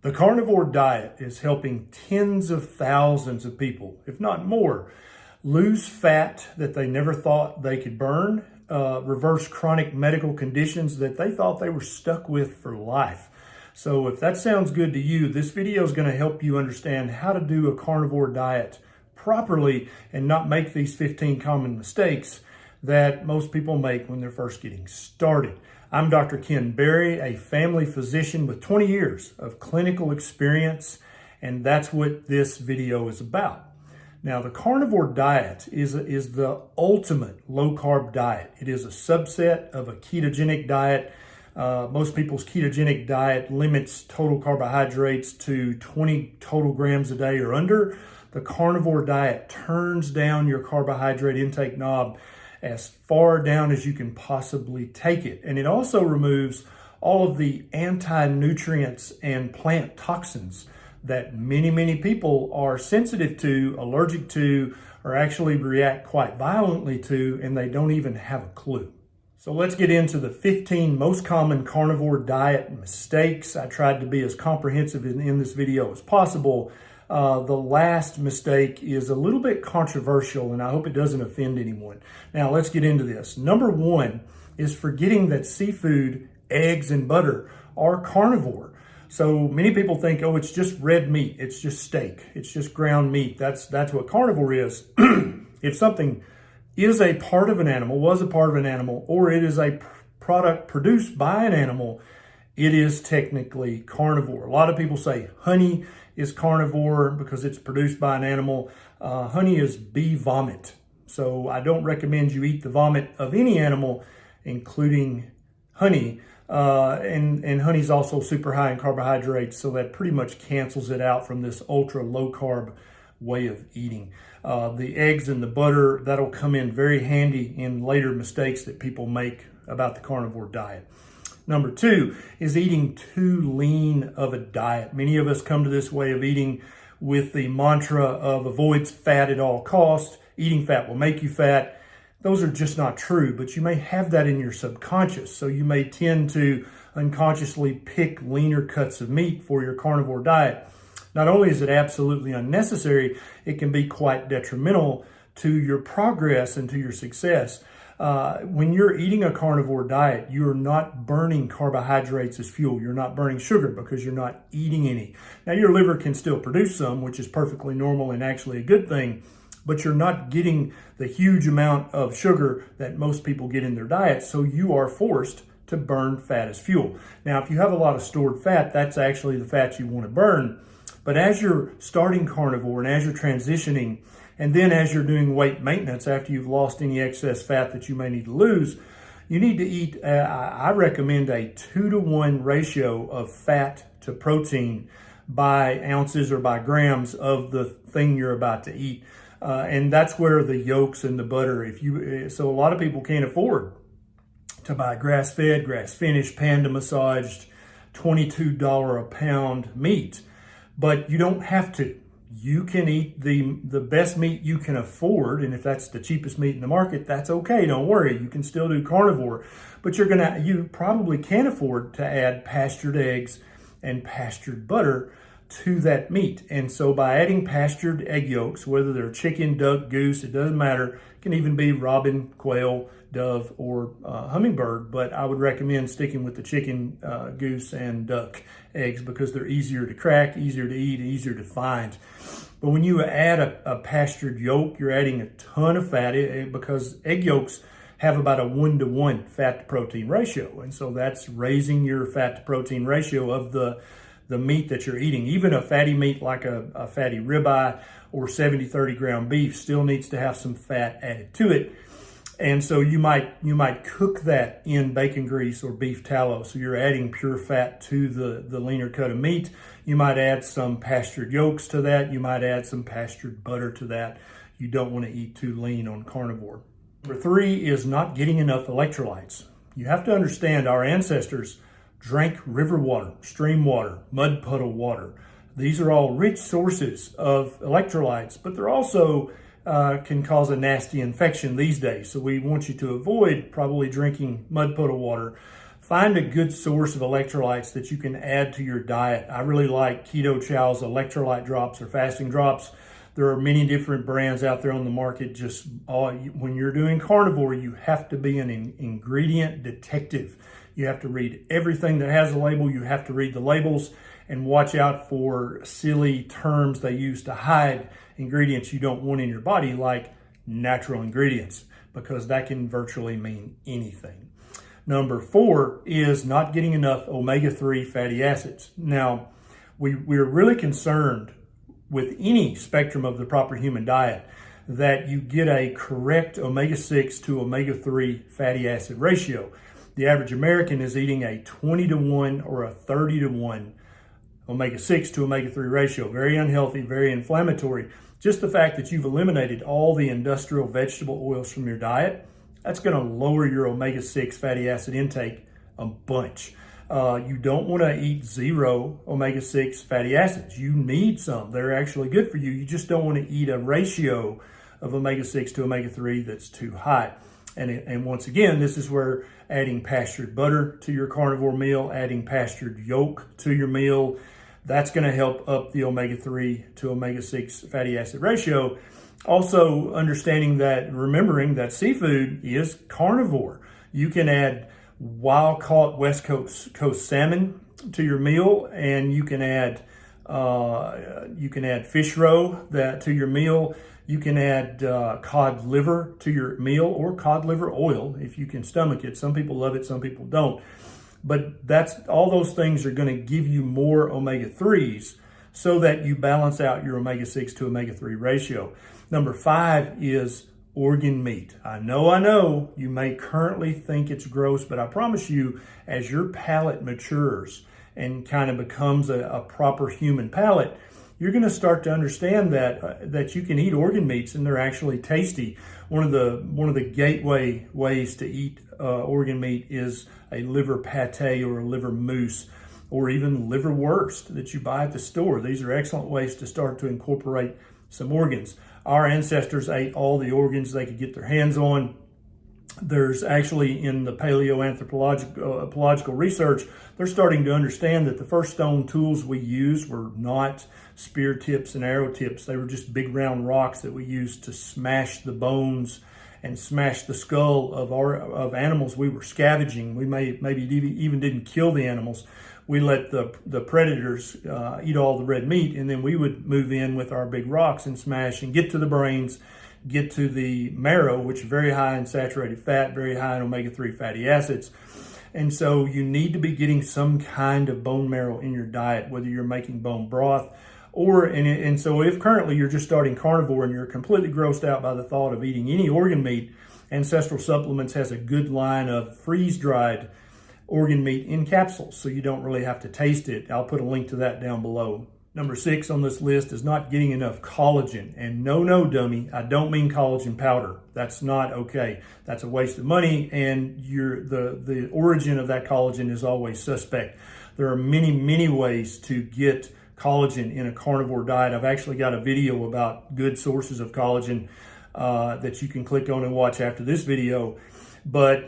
The carnivore diet is helping tens of thousands of people, if not more, lose fat that they never thought they could burn, reverse chronic medical conditions that they thought they were stuck with for life. So if that sounds good to you, this video is going to help you understand how to do a carnivore diet properly and not make these 15 common mistakes that most people make when they're first getting started. I'm Dr. Ken Berry, a family physician with 20 years of clinical experience, and that's what this video is about. Now, the carnivore diet is the ultimate low-carb diet. It is a subset of a ketogenic diet. Most people's ketogenic diet limits total carbohydrates to 20 total grams a day or under. The carnivore diet turns down your carbohydrate intake knob as far down as you can possibly take it. And it also removes all of the anti-nutrients and plant toxins that many people are sensitive to, allergic to, or actually react quite violently to, and they don't even have a clue. So let's get into the 15 most common carnivore diet mistakes. I tried to be as comprehensive in this video as possible. The last mistake is a little bit controversial, and I hope it doesn't offend anyone. Now, let's get into this. Number one is forgetting that seafood, eggs, and butter are carnivore. So many people think, oh, it's just red meat. It's just steak. It's just ground meat. That's what carnivore is. If something is a part of an animal, was a part of an animal, or it is a product produced by an animal, it is technically carnivore. A lot of people say honey is carnivore because it's produced by an animal. Honey is bee vomit. So I don't recommend you eat the vomit of any animal, including honey. And honey is also super high in carbohydrates, so that pretty much cancels it out from this ultra low carb way of eating. The eggs and the butter, that'll come in very handy in later mistakes that people make about the carnivore diet. Number two is eating too lean of a diet. Many of us come to this way of eating with the mantra of avoid fat at all costs. Eating fat will make you fat. Those are just not true, but you may have that in your subconscious. So you may tend to unconsciously pick leaner cuts of meat for your carnivore diet. Not only is it absolutely unnecessary, it can be quite detrimental to your progress and to your success. When you're eating a carnivore diet, you're not burning carbohydrates as fuel. You're not burning sugar because you're not eating any. Now, your liver can still produce some, which is perfectly normal and actually a good thing, but you're not getting the huge amount of sugar that most people get in their diet, so you are forced to burn fat as fuel. Now, if you have a lot of stored fat, that's actually the fat you want to burn. But as you're starting carnivore and as you're transitioning, and then as you're doing weight maintenance after you've lost any excess fat that you may need to lose, you need to eat, I recommend a 2-to-1 ratio of fat to protein by ounces or by grams of the thing you're about to eat. And that's where the yolks and the butter, so a lot of people can't afford to buy grass-fed, grass-finished, panda massaged, $22 a pound meat. But you don't have to. You can eat the best meat you can afford, and if that's the cheapest meat in the market, that's okay. Don't worry, you can still do carnivore. But you probably can't afford to add pastured eggs and pastured butter to that meat. And so by adding pastured egg yolks, whether they're chicken, duck, goose, it doesn't matter. It can even be robin, quail, dove, or hummingbird, but I would recommend sticking with the chicken, goose, and duck eggs because they're easier to crack, easier to eat, easier to find. But when you add a pastured yolk, you're adding a ton of fat because egg yolks have about a 1-to-1 fat to protein ratio. And so that's raising your fat to protein ratio of the meat that you're eating. Even a fatty meat like a fatty ribeye or 70-30 ground beef still needs to have some fat added to it. And so you might cook that in bacon grease or beef tallow. So you're adding pure fat to the leaner cut of meat. You might add some pastured yolks to that. You might add some pastured butter to that. You don't want to eat too lean on carnivore. Number three is not getting enough electrolytes. You have to understand our ancestors drank river water, stream water, mud puddle water. These are all rich sources of electrolytes, but they're also can cause a nasty infection these days. So we want you to avoid probably drinking mud puddle water find a good source of electrolytes that you can add to your diet. I really like Keto Chow's electrolyte drops or fasting drops. There are many different brands out there on the market. When you're doing carnivore, you have to be an ingredient detective. You have to read everything that has a label. You have to read the labels and watch out for silly terms they use to hide ingredients you don't want in your body, like natural ingredients, because that can virtually mean anything. Number 4 is not getting enough omega-3 fatty acids. Now, we're really concerned with any spectrum of the proper human diet that you get a correct omega-6 to omega-3 fatty acid ratio. The average American is eating a 20-to-1 or a 30-to-1 omega-6 to omega-3 ratio. Very unhealthy, very inflammatory. Just the fact that you've eliminated all the industrial vegetable oils from your diet, that's going to lower your omega-6 fatty acid intake a bunch. You don't want to eat 0 omega-6 fatty acids. You need some. They're actually good for you. You just don't want to eat a ratio of omega-6 to omega-3 that's too high. And once again, this is where adding pastured butter to your carnivore meal, adding pastured yolk to your meal, that's going to help up the omega-3 to omega-6 fatty acid ratio. Also remembering that seafood is carnivore. You can add wild-caught West Coast salmon to your meal, and you can add fish roe to your meal. You can add cod liver to your meal, or cod liver oil if you can stomach it. Some people love it, some people don't. But all those things are going to give you more omega-3s so that you balance out your omega-6 to omega-3 ratio. Number 5 is organ meat. I know you may currently think it's gross, but I promise you, as your palate matures and kind of becomes a proper human palate, you're going to start to understand that you can eat organ meats and they're actually tasty. One of the gateway ways to eat organ meat is a liver pate or a liver mousse, or even liverwurst that you buy at the store. These are excellent ways to start to incorporate some organs. Our ancestors ate all the organs they could get their hands on. There's actually, in the paleoanthropological research, they're starting to understand that the first stone tools we used were not spear tips and arrow tips. They were just big round rocks that we used to smash the bones and smash the skull of animals we were scavenging. We maybe even didn't kill the animals. We let the predators eat all the red meat, and then we would move in with our big rocks and smash and get to the brains, get to the marrow, which is very high in saturated fat, very high in omega-3 fatty acids. And so you need to be getting some kind of bone marrow in your diet, whether you're making bone broth so if currently you're just starting carnivore and you're completely grossed out by the thought of eating any organ meat, Ancestral Supplements has a good line of freeze-dried organ meat in capsules, so you don't really have to taste it. I'll put a link to that down below. Number 6 on this list is not getting enough collagen. And no, dummy, I don't mean collagen powder. That's not okay. That's a waste of money, and the origin of that collagen is always suspect. There are many ways to get collagen in a carnivore diet. I've actually got a video about good sources of collagen that you can click on and watch after this video. But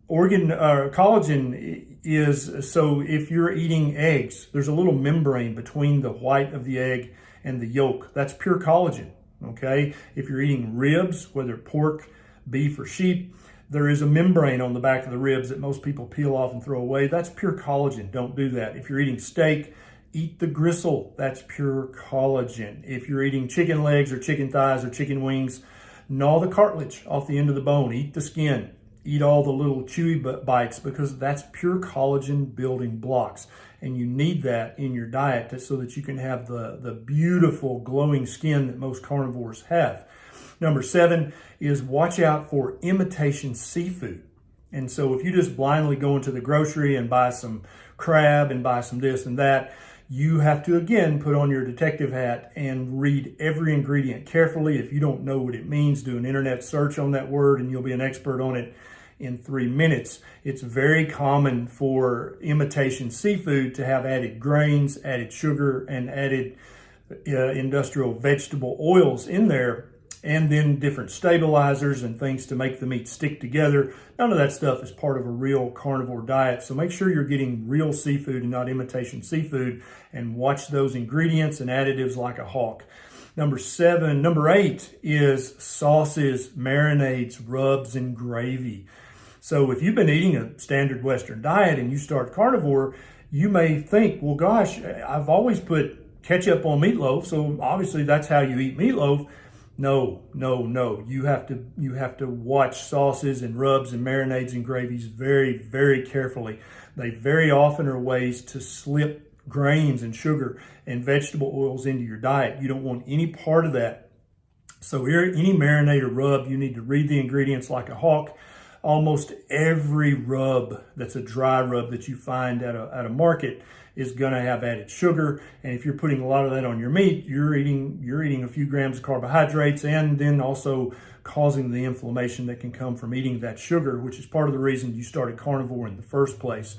collagen is, so if you're eating eggs, there's a little membrane between the white of the egg and the yolk. That's pure collagen, okay? If you're eating ribs, whether pork, beef, or sheep, there is a membrane on the back of the ribs that most people peel off and throw away. That's pure collagen. Don't do that. If you're eating steak, eat the gristle. That's pure collagen. If you're eating chicken legs or chicken thighs or chicken wings, gnaw the cartilage off the end of the bone. Eat the skin. Eat all the little chewy bites, because that's pure collagen building blocks. And you need that in your diet so that you can have the beautiful glowing skin that most carnivores have. Number 7 is watch out for imitation seafood. And so if you just blindly go into the grocery and buy some crab and buy some this and that, you have to, again, put on your detective hat and read every ingredient carefully. If you don't know what it means, do an internet search on that word and you'll be an expert on it in 3 minutes. It's very common for imitation seafood to have added grains, added sugar, and added industrial vegetable oils in there. and then different stabilizers and things to make the meat stick together. None of that stuff is part of a real carnivore diet. So make sure you're getting real seafood and not imitation seafood, and watch those ingredients and additives like a hawk. Number 8 is sauces, marinades, rubs, and gravy. So if you've been eating a standard Western diet and you start carnivore, you may think, well, gosh, I've always put ketchup on meatloaf, so obviously that's how you eat meatloaf. No. You have to watch sauces and rubs and marinades and gravies very, very carefully. They very often are ways to slip grains and sugar and vegetable oils into your diet. You don't want any part of that. So here, any marinade or rub, you need to read the ingredients like a hawk. Almost every rub that's a dry rub that you find at a market is going to have added sugar. And if you're putting a lot of that on your meat, you're eating a few grams of carbohydrates, and then also causing the inflammation that can come from eating that sugar, which is part of the reason you started carnivore in the first place.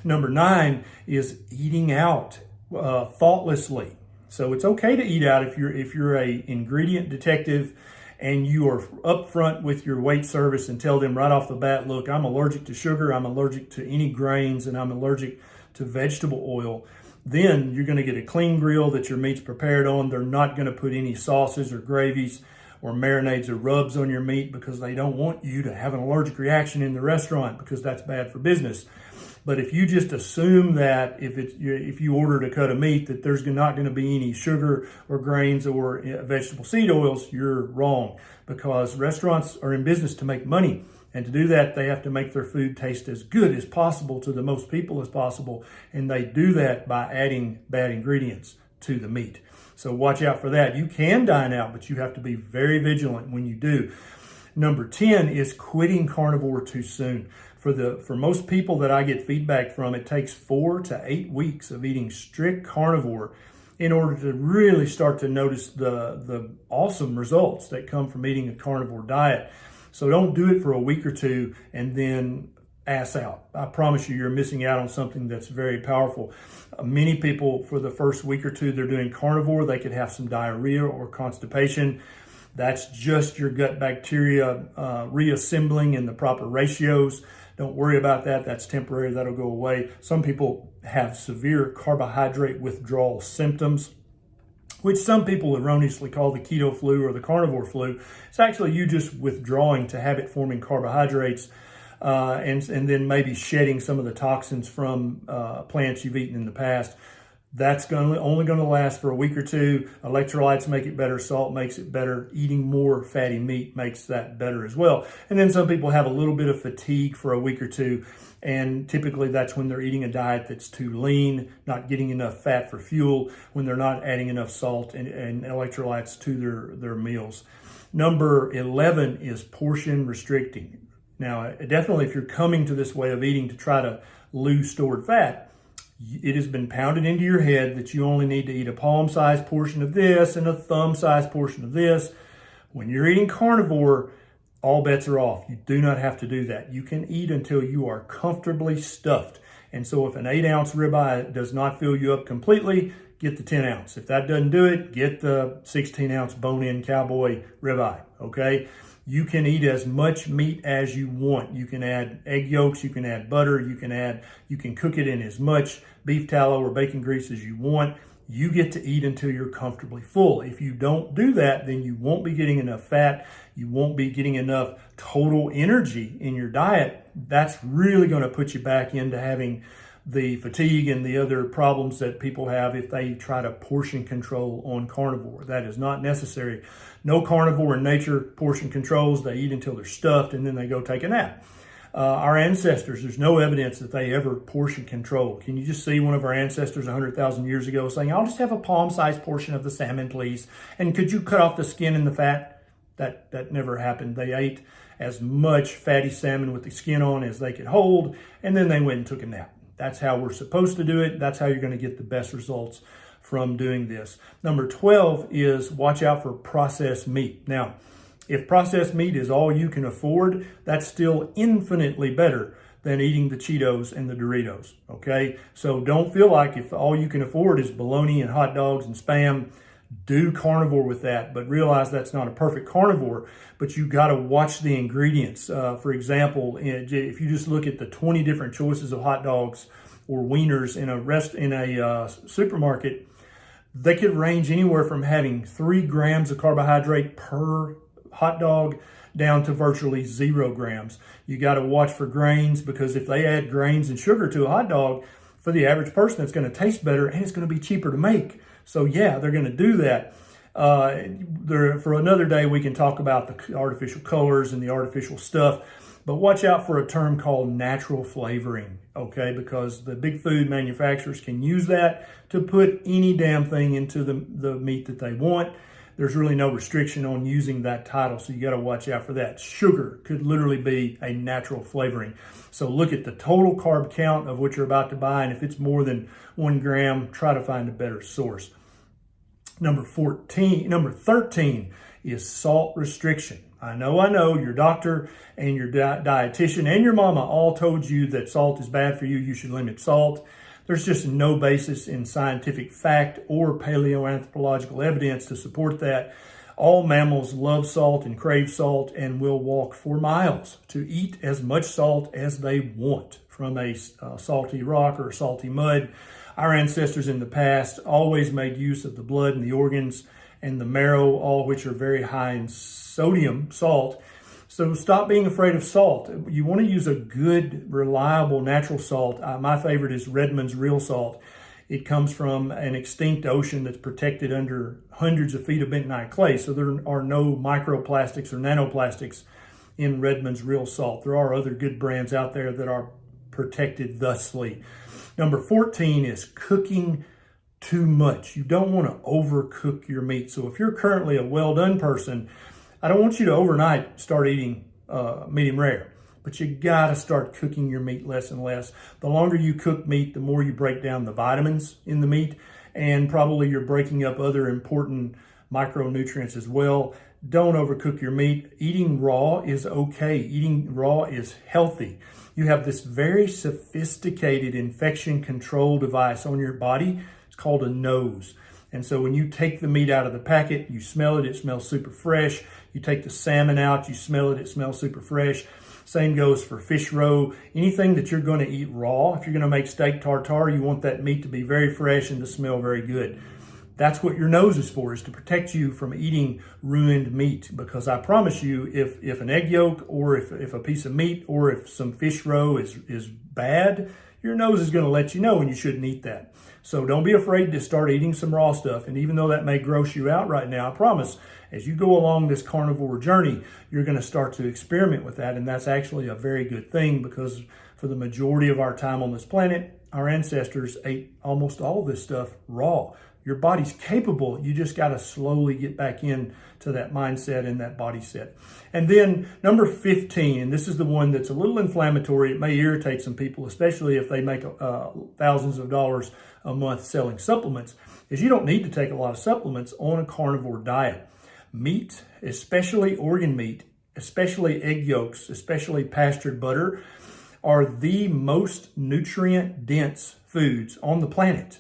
Number 9 is eating out thoughtlessly. So it's okay to eat out if you're a ingredient detective and you are upfront with your wait service and tell them right off the bat, look, I'm allergic to sugar, I'm allergic to any grains, and I'm allergic to vegetable oil. Then you're going to get a clean grill that your meat's prepared on. They're not going to put any sauces or gravies or marinades or rubs on your meat, because they don't want you to have an allergic reaction in the restaurant, because that's bad for business. But if you just assume that if you ordered a cut of meat that there's not going to be any sugar or grains or vegetable seed oils, you're wrong, because restaurants are in business to make money. And to do that, they have to make their food taste as good as possible to the most people as possible. And they do that by adding bad ingredients to the meat. So watch out for that. You can dine out, but you have to be very vigilant when you do. Number 10 is quitting carnivore too soon. For most people that I get feedback from, it takes 4 to 8 weeks of eating strict carnivore in order to really start to notice the awesome results that come from eating a carnivore diet. So don't do it for a week or two and then ass out. I promise you're missing out on something that's very powerful. Many people, for the first week or two they're doing carnivore, they could have some diarrhea or constipation. That's just your gut bacteria reassembling in the proper ratios. Don't worry about that. That's temporary. That'll go away. Some people have severe carbohydrate withdrawal symptoms, which some people erroneously call the keto flu or the carnivore flu. It's actually you just withdrawing to habit-forming carbohydrates and then maybe shedding some of the toxins from plants you've eaten in the past. That's only going to last for a week or two. Electrolytes make it better. Salt makes it better. Eating more fatty meat makes that better as well. And then some people have a little bit of fatigue for a week or two. And typically that's when they're eating a diet that's too lean, not getting enough fat for fuel, when they're not adding enough salt and electrolytes to their meals. Number 11 is portion restricting. Now, definitely if you're coming to this way of eating to try to lose stored fat, it has been pounded into your head that you only need to eat a palm-sized portion of this and a thumb-sized portion of this. When you're eating carnivore, all bets are off. You do not have to do that. You can eat until you are comfortably stuffed. And so if an 8-ounce ribeye does not fill you up completely, get the 10-ounce. If that doesn't do it, get the 16-ounce bone-in cowboy ribeye, okay? You can eat as much meat as you want. You can add egg yolks, you can add butter, you can cook it in as much beef tallow or bacon grease as you want. You get to eat until you're comfortably full. If you don't do that, then you won't be getting enough fat. You won't be getting enough total energy in your diet. That's really going to put you back into having the fatigue and the other problems that people have if they try to portion control on carnivore. That is not necessary. No carnivore in nature portion controls. They eat until they're stuffed and then they go take a nap. Our ancestors, there's no evidence that they ever portion control. Can you just see one of our ancestors 100,000 years ago saying, I'll just have a palm-sized portion of the salmon, please. And could you cut off the skin and the fat? That never happened. They ate as much fatty salmon with the skin on as they could hold, and then they went and took a nap. That's how we're supposed to do it. That's how you're going to get the best results from doing this. Number 12 is watch out for processed meat. Now, if processed meat is all you can afford, that's still infinitely better than eating the Cheetos and the Doritos, okay? So don't feel like if all you can afford is bologna and hot dogs and Spam, do carnivore with that, but realize that's not a perfect carnivore, but you got to watch the ingredients. For example, if you just look at the 20 different choices of hot dogs or wieners in a supermarket, they could range anywhere from having 3 grams of carbohydrate per hot dog down to virtually 0 grams. You got to watch for grains, because if they add grains and sugar to a hot dog, for the average person, it's going to taste better and it's going to be cheaper to make. So yeah, they're going to do that. For another day, we can talk about the artificial colors and the artificial stuff, but watch out for a term called natural flavoring, okay? Because the big food manufacturers can use that to put any damn thing into the meat that they want. There's really no restriction on using that title, so you got to watch out for that. Sugar could literally be a natural flavoring. So look at the total carb count of what you're about to buy, and if it's more than 1 gram, try to find a better source. Number 13 is salt restriction. I know your doctor and your dietitian and your mama all told you that salt is bad for you. You should limit salt. There's just no basis in scientific fact or paleoanthropological evidence to support that. All mammals love salt and crave salt and will walk for miles to eat as much salt as they want from a salty rock or salty mud. Our ancestors in the past always made use of the blood and the organs and the marrow, all which are very high in sodium, salt. So stop being afraid of salt. You want to use a good, reliable, natural salt. My favorite is Redmond's Real Salt. It comes from an extinct ocean that's protected under hundreds of feet of bentonite clay. So there are no microplastics or nanoplastics in Redmond's Real Salt. There are other good brands out there that are protected thusly. Number 14 is cooking too much. You don't want to overcook your meat. So if you're currently a well-done person, I don't want you to overnight start eating medium rare, but you got to start cooking your meat less and less. The longer you cook meat, the more you break down the vitamins in the meat, and probably you're breaking up other important micronutrients as well. Don't overcook your meat. Eating raw is okay. Eating raw is healthy. You have this very sophisticated infection control device on your body. It's called a nose. And so when you take the meat out of the packet, you smell it, it smells super fresh. You take the salmon out, you smell it, it smells super fresh. Same goes for fish roe. Anything that you're going to eat raw, if you're going to make steak tartare, you want that meat to be very fresh and to smell very good. That's what your nose is for, is to protect you from eating ruined meat. Because I promise you, if an egg yolk or if a piece of meat or if some fish roe is bad, your nose is going to let you know and you shouldn't eat that. So don't be afraid to start eating some raw stuff. And even though that may gross you out right now, I promise, as you go along this carnivore journey, you're going to start to experiment with that. And that's actually a very good thing, because for the majority of our time on this planet, our ancestors ate almost all of this stuff raw. Your body's capable. You just got to slowly get back in to that mindset and that body set. And then number 15, and this is the one that's a little inflammatory. It may irritate some people, especially if they make thousands of dollars a month selling supplements, is you don't need to take a lot of supplements on a carnivore diet. Meat, especially organ meat, especially egg yolks, especially pastured butter, are the most nutrient-dense foods on the planet.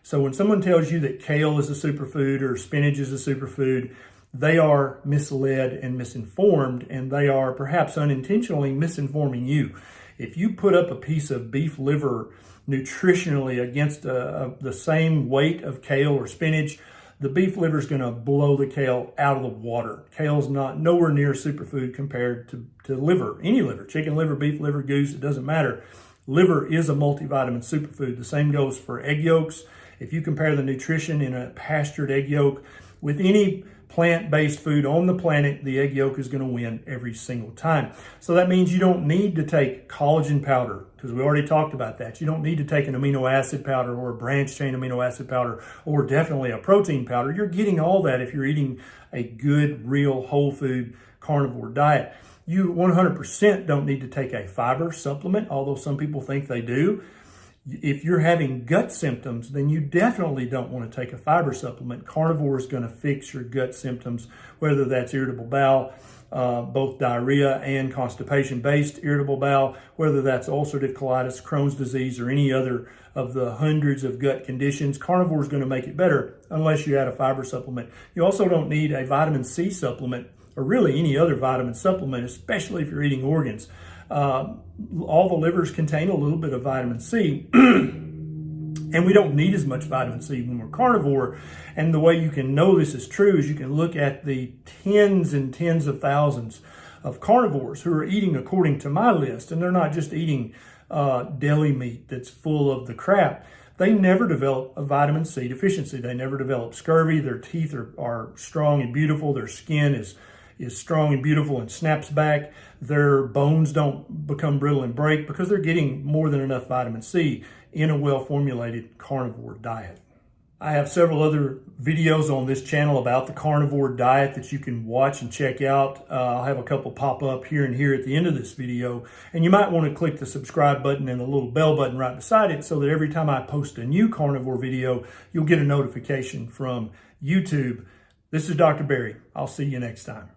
So when someone tells you that kale is a superfood or spinach is a superfood, they are misled and misinformed, and they are perhaps unintentionally misinforming you. If you put up a piece of beef liver nutritionally against the same weight of kale or spinach, the beef liver is going to blow the kale out of the water. Kale's nowhere near a superfood compared to liver, any liver, chicken liver, beef liver, goose, it doesn't matter. Liver is a multivitamin superfood. The same goes for egg yolks. If you compare the nutrition in a pastured egg yolk with any plant-based food on the planet, the egg yolk is going to win every single time. So that means you don't need to take collagen powder, because we already talked about that. You don't need to take an amino acid powder or a branched chain amino acid powder or definitely a protein powder. You're getting all that if you're eating a good, real, whole food carnivore diet. You 100% don't need to take a fiber supplement, although some people think they do. If you're having gut symptoms, then you definitely don't want to take a fiber supplement. Carnivore is going to fix your gut symptoms, whether that's irritable bowel, both diarrhea and constipation-based irritable bowel, whether that's ulcerative colitis, Crohn's disease, or any other of the hundreds of gut conditions. Carnivore is going to make it better unless you add a fiber supplement. You also don't need a vitamin C supplement or really any other vitamin supplement, especially if you're eating organs. All the livers contain a little bit of vitamin C. And we don't need as much vitamin C when we're carnivore. And the way you can know this is true is you can look at the tens and tens of thousands of carnivores who are eating according to my list. And they're not just eating deli meat that's full of the crap. They never develop a vitamin C deficiency. They never develop scurvy. Their teeth are strong and beautiful. Their skin is strong and beautiful and snaps back. Their bones don't become brittle and break because they're getting more than enough vitamin C in a well-formulated carnivore diet. I have several other videos on this channel about the carnivore diet that you can watch and check out. I'll have a couple pop up here and here at the end of this video. And you might want to click the subscribe button and the little bell button right beside it so that every time I post a new carnivore video, you'll get a notification from YouTube. This is Dr. Barry. I'll see you next time.